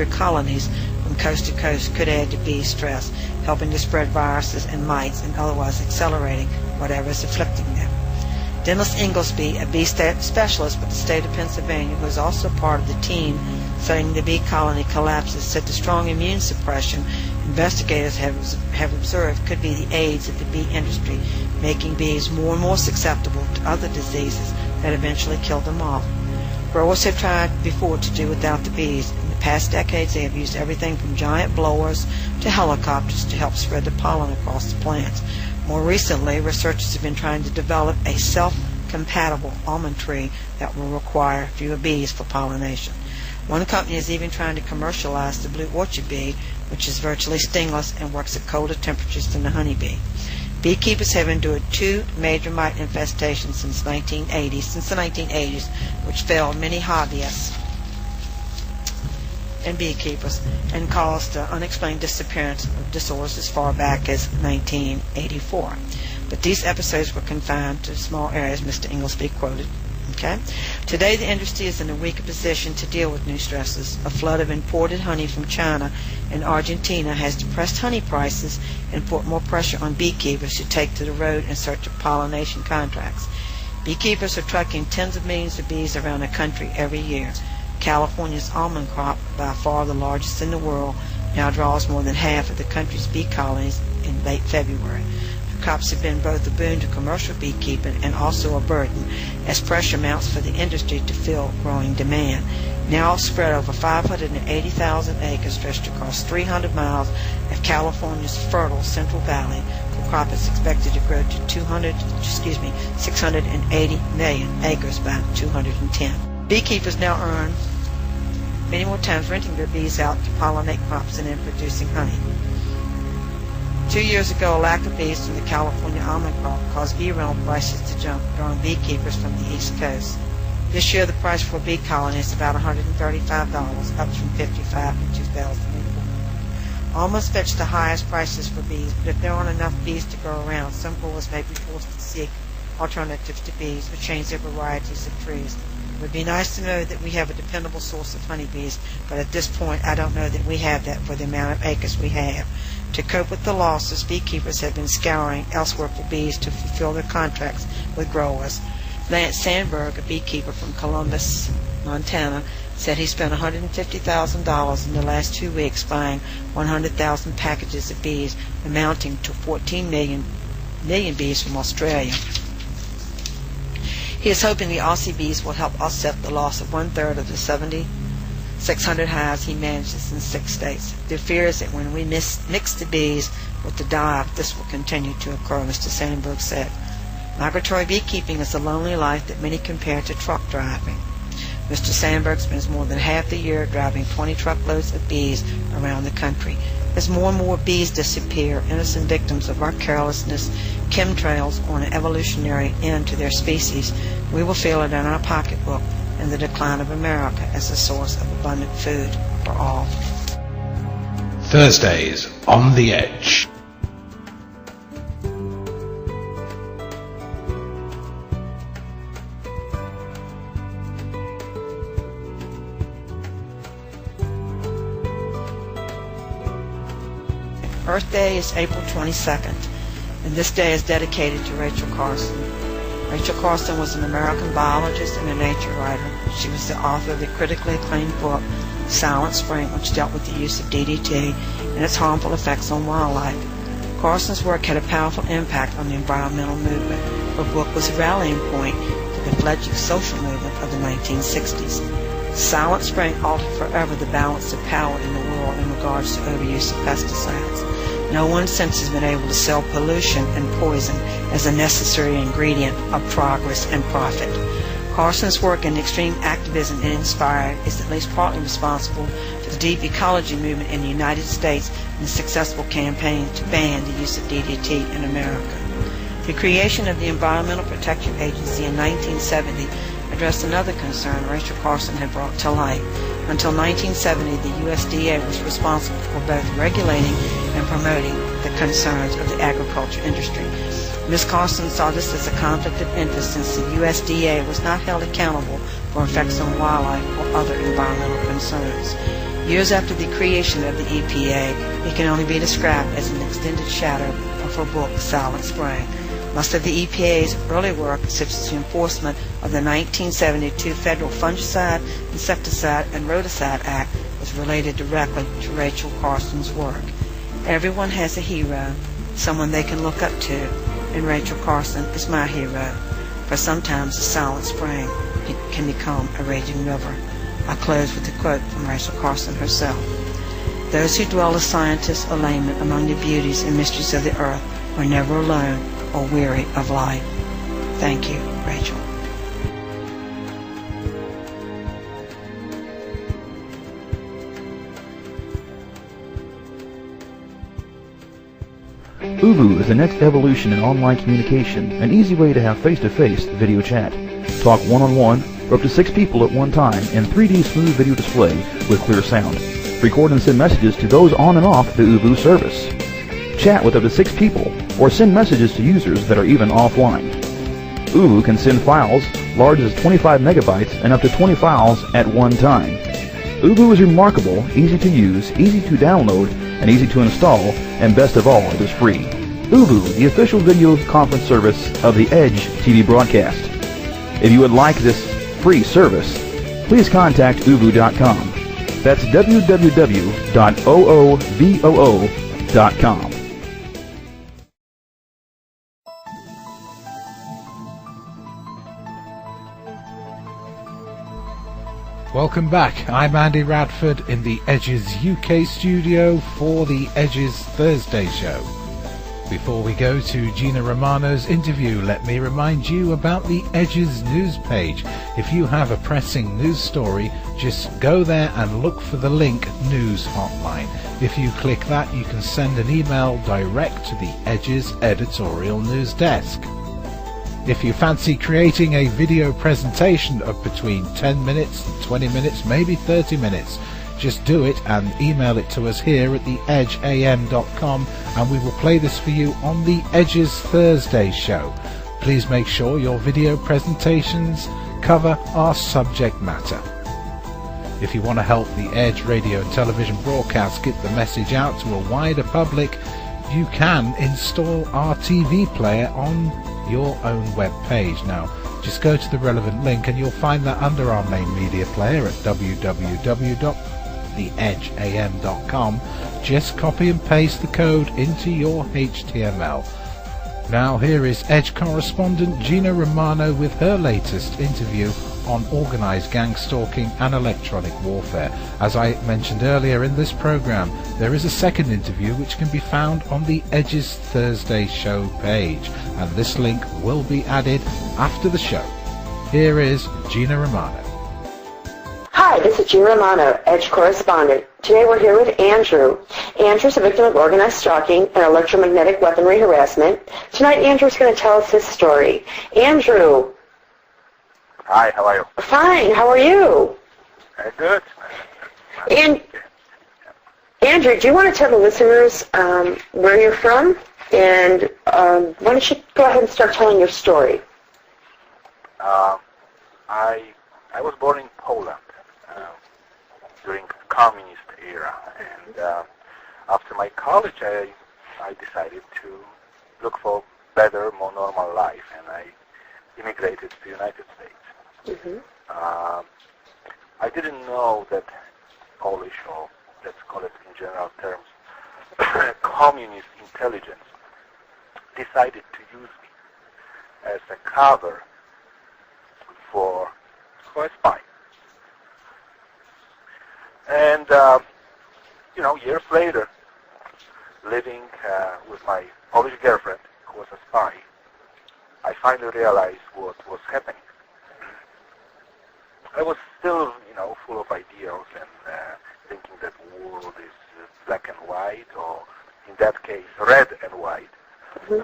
colonies from coast to coast could add to bee stress, helping to spread viruses and mites and otherwise accelerating whatever is afflicting them. Dennis Inglesby, a bee specialist with the state of Pennsylvania, who is also part of the team studying the bee colony collapses, said the strong immune suppression investigators have observed could be the aids of the bee industry, making bees more and more susceptible to other diseases that eventually kill them off. Growers have tried before to do without the bees. In the past decades, they have used everything from giant blowers to helicopters to help spread the pollen across the plants. More recently, researchers have been trying to develop a self-compatible almond tree that will require fewer bees for pollination. One company is even trying to commercialize the blue orchard bee, which is virtually stingless and works at colder temperatures than the honeybee. Beekeepers have endured 2 major mite infestations since the 1980s, which failed many hobbyists and beekeepers and caused unexplained disappearance of disorders as far back as 1984. But these episodes were confined to small areas, Mr. Inglesby quoted. Okay. Today, the industry is in a weaker position to deal with new stresses. A flood of imported honey from China and Argentina has depressed honey prices and put more pressure on beekeepers who take to the road in search of pollination contracts. Beekeepers are trucking tens of millions of bees around the country every year. California's almond crop, by far the largest in the world, now draws more than half of the country's bee colonies in late February. Crops have been both a boon to commercial beekeeping and also a burden, as pressure mounts for the industry to fill growing demand. Now spread over 580,000 acres stretched across 300 miles of California's fertile Central Valley, the crop is expected to grow to 680 million acres by 210. Beekeepers now earn many more times renting their bees out to pollinate crops and in producing honey. 2 years ago, a lack of bees from the California almond crop caused bee rental prices to jump, drawing beekeepers from the East Coast. This year, the price for a bee colony is about $135, up from $55 in 2004. Almonds fetch the highest prices for bees, but if there aren't enough bees to go around, some growers may be forced to seek alternatives to bees or change their varieties of trees. It would be nice to know that we have a dependable source of honeybees, but at this point, I don't know that we have that for the amount of acres we have. To cope with the losses, beekeepers have been scouring elsewhere for bees to fulfill their contracts with growers. Lance Sandberg, a beekeeper from Columbus, Montana, said he spent $150,000 in the last 2 weeks buying 100,000 packages of bees, amounting to 14 million bees from Australia. He is hoping the Aussie bees will help offset the loss of 1/3 of the 7,600 hives he manages in 6 states. Their fear is that when we mix the bees with the dive, this will continue to occur, Mr. Sandberg said. Migratory beekeeping is a lonely life that many compare to truck driving. Mr. Sandberg spends more than half the year driving 20 truckloads of bees around the country. As more and more bees disappear, innocent victims of our carelessness, chemtrails on an evolutionary end to their species, we will feel it in our pocketbook and the decline of America as a source of abundant food for all. Thursdays on the Edge. Earth Day is April 22nd, and this day is dedicated to Rachel Carson. Rachel Carson was an American biologist and a nature writer. She was the author of the critically acclaimed book, Silent Spring, which dealt with the use of DDT and its harmful effects on wildlife. Carson's work had a powerful impact on the environmental movement. Her book was a rallying point for the fledgling social movement of the 1960s. Silent Spring altered forever the balance of power in the world in regards to overuse of pesticides. No one since has been able to sell pollution and poison as a necessary ingredient of progress and profit. Carson's work in extreme activism it inspired is at least partly responsible for the deep ecology movement in the United States and the successful campaign to ban the use of DDT in America. The creation of the Environmental Protection Agency in 1970 addressed another concern Rachel Carson had brought to light. Until 1970, the USDA was responsible for both regulating and promoting the concerns of the agriculture industry. Ms. Carson saw this as a conflict of interest since the USDA was not held accountable for effects on wildlife or other environmental concerns. Years after the creation of the EPA, it can only be described as an extended shadow of her book, Silent Spring. Most of the EPA's early work, such as the enforcement of the 1972 Federal Fungicide, Insecticide, and Roticide Act, was related directly to Rachel Carson's work. Everyone has a hero, someone they can look up to, and Rachel Carson is my hero. For sometimes a silent spring can become a raging river. I close with a quote from Rachel Carson herself. Those who dwell as scientists or laymen among the beauties and mysteries of the earth are never alone or weary of life. Thank you, Rachel. Uvu is the next evolution in online communication, an easy way to have face-to-face video chat. Talk one-on-one or up to 6 people at one time in 3D smooth video display with clear sound. Record and send messages to those on and off the Uvu service. Chat with up to 6 people or send messages to users that are even offline. Uvu can send files large as 25 megabytes and up to 20 files at one time. Uvu is remarkable, easy to use, easy to download, and easy to install, and best of all, it is free. Uvu, the official video conference service of the Edge TV broadcast. If you would like this free service, please contact uvu.com. That's www.oovoo.com. Welcome back. I'm Andy Radford in the Edge's UK studio for the Edge's Thursday show. Before we go to Gina Romano's interview, let me remind you about the Edge's news page. If you have a pressing news story, just go there and look for the link News Hotline. If you click that, you can send an email direct to the Edge's editorial news desk. If you fancy creating a video presentation of between 10 minutes, 20 minutes, maybe 30 minutes, just do it and email it to us here at theedgeam.com and we will play this for you on the Edge's Thursday show. Please make sure your video presentations cover our subject matter. If you want to help the Edge radio and television broadcast get the message out to a wider public, you can install our TV player on your own web page. Now, just go to the relevant link and you'll find that under our main media player at www.theedgeam.com. Just copy and paste the code into your HTML. Now here is Edge correspondent Gina Romano with her latest interview on organized gang stalking and electronic warfare. As I mentioned earlier in this program, there is a second interview which can be found on the Edge's Thursday show page, and this link will be added after the show. Here is Gina Romano. Hi, this is Gina Romano, Edge correspondent. Today we're here with Andrew. Andrew's a victim of organized stalking and electromagnetic weaponry harassment. Tonight Andrew's going to tell us his story. Andrew. Hi, how are you? Fine, how are you? Good. And Andrew, do you want to tell the listeners where you're from? And why don't you go ahead and start telling your story? I was born in Poland during communist era, and after my college I decided to look for better, more normal life, and I immigrated to the United States. Mm-hmm. I didn't know that Polish, or let's call it in general terms, communist intelligence decided to use me as a cover for a spy. And, years later, living with my Polish girlfriend, who was a spy, I finally realized what was happening. I was still, full of ideals and thinking that world is black and white, or in that case, red and white. Mm-hmm.